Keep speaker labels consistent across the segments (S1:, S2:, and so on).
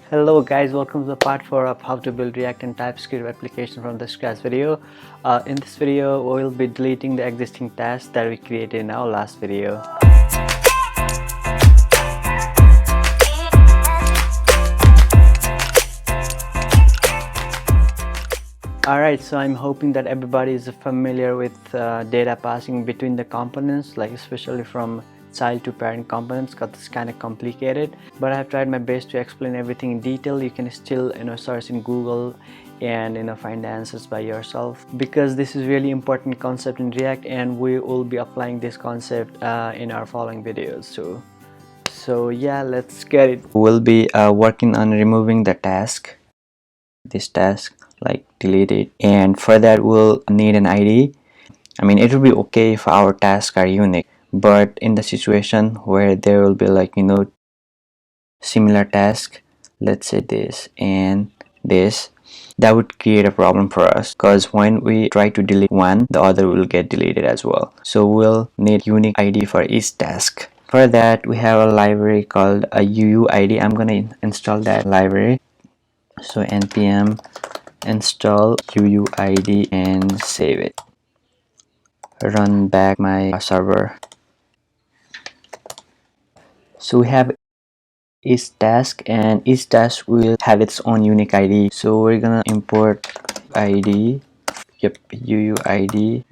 S1: Hello guys, welcome to the part 4 of how to build React and TypeScript application from the scratch video. In this video, we will be deleting the existing tasks that we created in our last video. Alright, so I'm hoping that everybody is familiar with data passing between the components, like especially from child to parent components, because it's kind of complicated, but I have tried my best to explain everything in detail. You can still search in Google and find the answers by yourself, because this is really important concept in React, and we will be applying this concept in our following videos. So yeah, let's get it. We'll be working on removing the task, this task, like delete it, and for that we'll need an ID. I mean, it will be okay if our tasks are unique, but in the situation where there will be similar task, let's say this and this, that would create a problem for us, because when we try to delete one, the other will get deleted as well. So we'll need unique ID for each task. For that, we have a library called a UUID. I'm gonna install that library. So npm install UUID and save it. Run back my server. So we have each task, and each task will have its own unique ID. So we're gonna import ID. Yep, UUID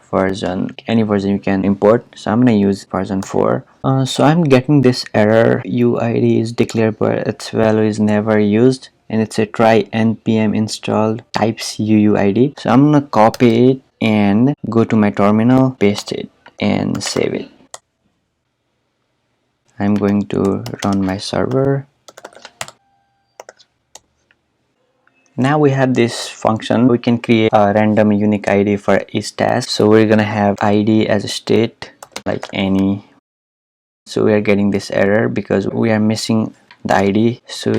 S1: version, any version you can import. So I'm gonna use version 4. So I'm getting this error, UUID is declared but its value is never used, and it's a try npm install types UUID. So I'm gonna copy it and go to my terminal, paste it and save it. I'm going to run my server. Now we have this function. We can create a random unique ID for each task. So we're gonna have ID as a state, like any. So we are getting this error because we are missing the ID. So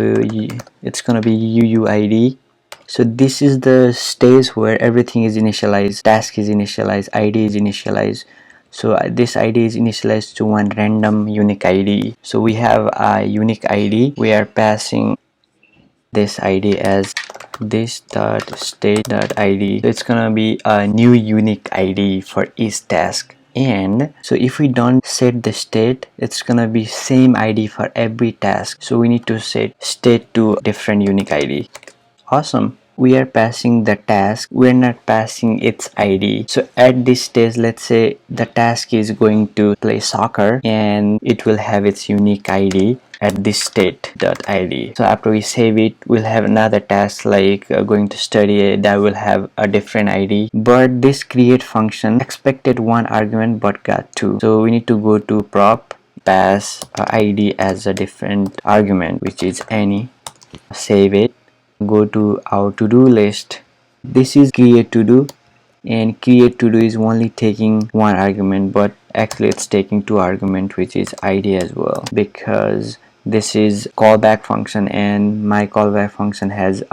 S1: it's gonna be UUID. So this is the stage where everything is initialized, task is initialized, ID is initialized. So this ID is initialized to one random unique ID. So we have a unique ID. We are passing this ID as this.state.id. So it's gonna be a new unique ID for each task. And so if we don't set the state, it's gonna be same ID for every task. So we need to set state to different unique ID. Awesome. We are passing the task, we're not passing its ID. So at this stage, let's say the task is going to play soccer, and it will have its unique ID at this state.id. So after we save it, we'll have another task like going to study, that will have a different ID. But this create function expected one argument but got two. So we need to go to prop, pass ID as a different argument, which is any, save it, go to our to-do list. This is create to do, and create to do is only taking one argument, but actually it's taking two argument, which is ID as well, because this is callback function and my callback function has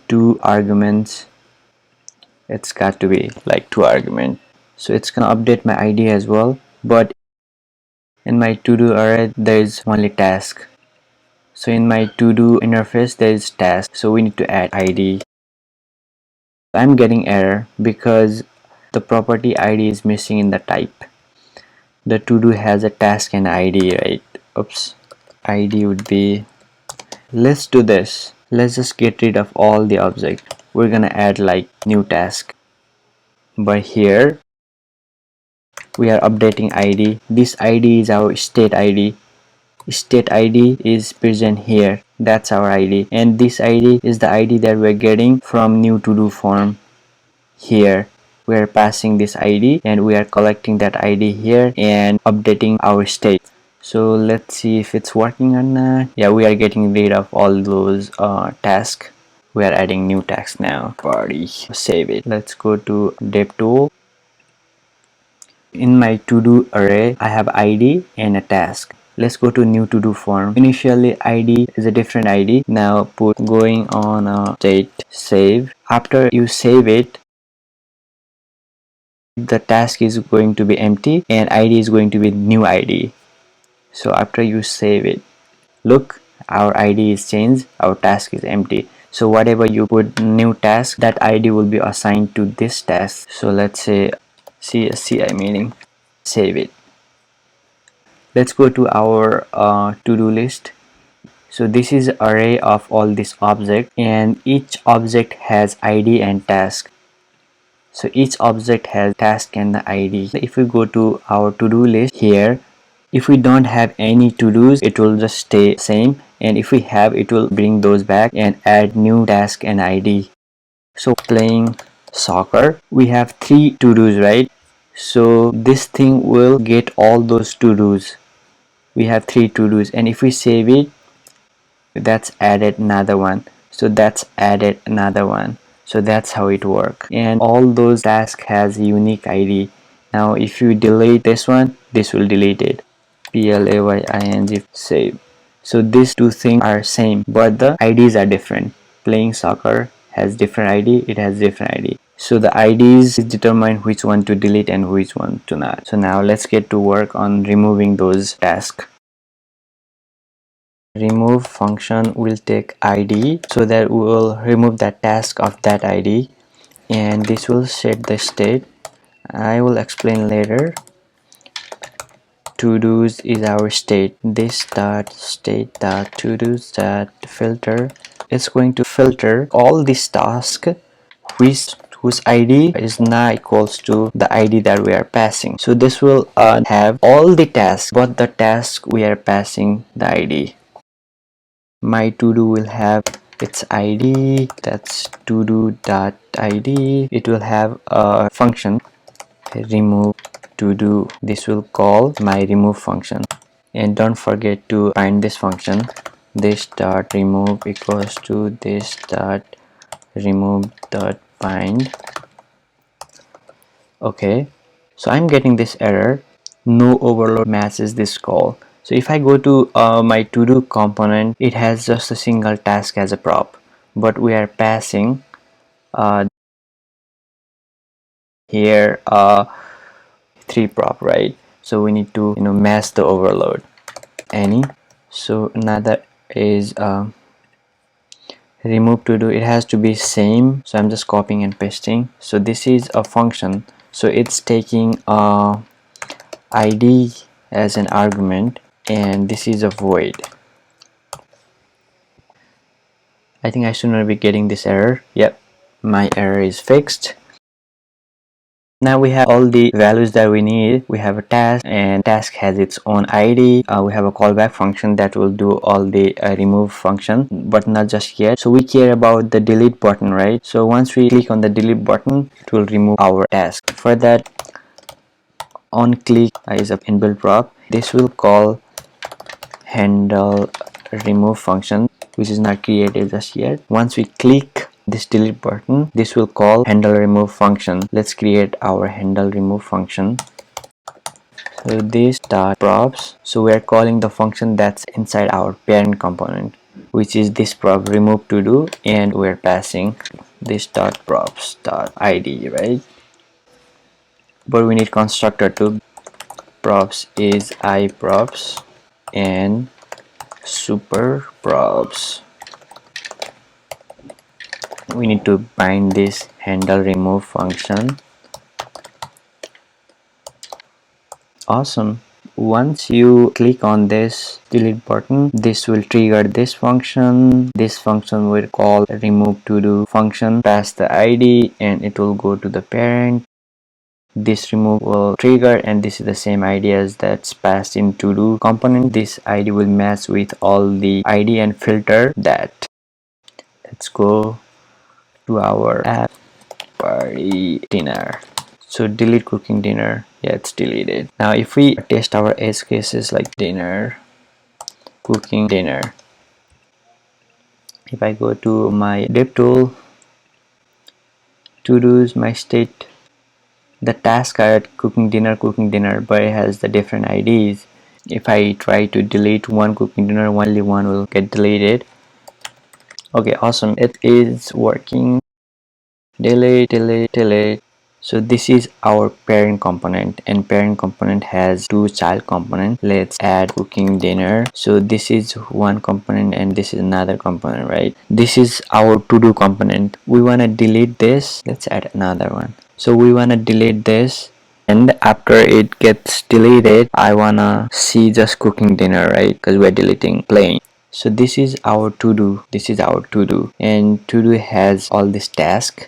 S1: two arguments. It's got to be like two argument. So it's gonna update my ID as well, but in my to-do array there is only task. So in my to-do interface there is task, so we need to add ID. I'm getting error because the property ID is missing in the type. The to-do has a task and ID, right? Oops. ID would be, let's do this. Let's just get rid of all the object. We're gonna add like new task. But here we are updating ID. This ID is our state ID. State ID is present here. That's our ID, and this ID is the ID that we're getting from new to do form. Here we are passing this ID and we are collecting that ID here and updating our state. So let's see if it's working or not. Yeah, we are getting rid of all those tasks. We are adding new tasks now. Party, save it. Let's go to dev tool. In my to-do array, I have ID and a task. Let's go to new to-do form. Initially ID is a different ID. Now put going on a state, save. After you save it, the task is going to be empty and ID is going to be new ID. So after you save it, look, our ID is changed, our task is empty. So whatever you put new task, that ID will be assigned to this task. So let's say CSCI meaning, save it. Let's go to our to-do list. So this is array of all these objects, and each object has ID and task. So each object has task and the ID. If we go to our to-do list here, if we don't have any to-dos, it will just stay same, and if we have, it will bring those back and add new task and ID. So playing soccer, we have 3 to-dos, right? So this thing will get all those to-dos. We have 3 to-dos, and if we save it, that's added another one, so that's added another one. So that's how it works, and all those tasks has unique ID. Now if you delete this one, this will delete it. PLAYING, save. So these two things are same, but the IDs are different. Playing soccer has different ID, it has different ID. So the IDs determine which one to delete and which one to not. So now let's get to work on removing those tasks. Remove function will take ID, so that we will remove the task of that ID, and this will set the state. I will explain later. To-dos is our state. This dot state dot to-dos dot filter. It's going to filter all these tasks whose ID is not equals to the ID that we are passing. So this will have all the tasks, but the task we are passing the ID. My to-do will have its ID, that's to-do dot ID. It will have a function remove to-do. This will call my remove function, and don't forget to find this function. This dot remove equals to this dot remove dot find. Okay, so I'm getting this error, no overload matches this call. So if I go to my to-do component, it has just a single task as a prop, but we are passing here 3 prop, right? So we need to match the overload. Any. So another is remove to do, it has to be same, so I'm just copying and pasting. So this is a function, so it's taking ID as an argument, and this is a void. I think I should not be getting this error. Yep, my error is fixed. Now we have all the values that we need. We have a task, and task has its own ID. We have a callback function that will do all the remove function, but not just yet. So we care about the delete button, right? So once we click on the delete button, it will remove our task. For that, on click is a inbuilt prop. This will call handle remove function, which is not created just yet. Once we click this delete button, this will call handle remove function. Let's create our handle remove function. So this dot props, so we are calling the function that's inside our parent component, which is this prop remove to do, and we're passing this dot props dot id, right? But we need constructor too. Props is I props and super props. We need to bind this handle remove function. Awesome. Once you click on this delete button, this will trigger this function. This function will call remove to do function, pass the ID, and it will go to the parent. This remove will trigger, and this is the same ID as that's passed in to do component. This ID will match with all the ID and filter that. Let's go to our app party dinner. So delete cooking dinner. Yeah, it's deleted. Now if we test our edge cases like dinner, cooking dinner, if I go to my dev tool, to do's, my state, the task are at cooking dinner, but it has the different IDs. If I try to delete one cooking dinner, only one will get deleted. Okay, awesome, it is working. Delete, delete, delete. So this is our parent component, and parent component has two child component. Let's add cooking dinner. So this is one component and this is another component, right? This is our to do component. We want to delete this. Let's add another one. So we want to delete this, and after it gets deleted, I wanna see just cooking dinner, right? Because we're deleting plain. So this is our to do. This is our to do, and to do has all this task.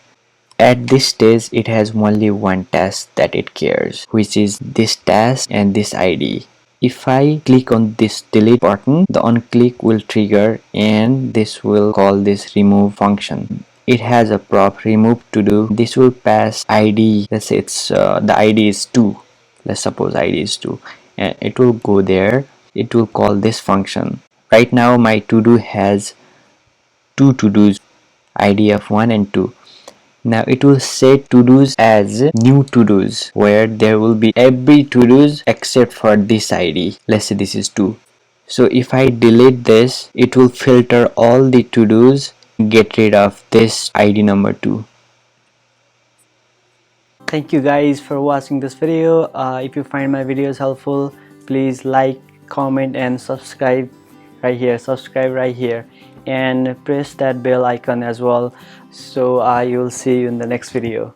S1: At this stage, it has only one task that it cares, which is this task and this ID. If I click on this delete button, the on click will trigger and this will call this remove function. It has a prop remove to do. This will pass ID. Let's say it's the ID is 2. Let's suppose ID is 2, and it will go there. It will call this function. Right now my to do has two to dos, ID of 1 and 2. Now it will set to-dos as new to-dos, where there will be every to-dos except for this ID. Let's say this is 2. So if I delete this, it will filter all the to-dos, get rid of this ID number 2. Thank you guys for watching this video. If you find my videos helpful, please like, comment and subscribe right here. Subscribe right here and press that bell icon as well. So I will see you in the next video.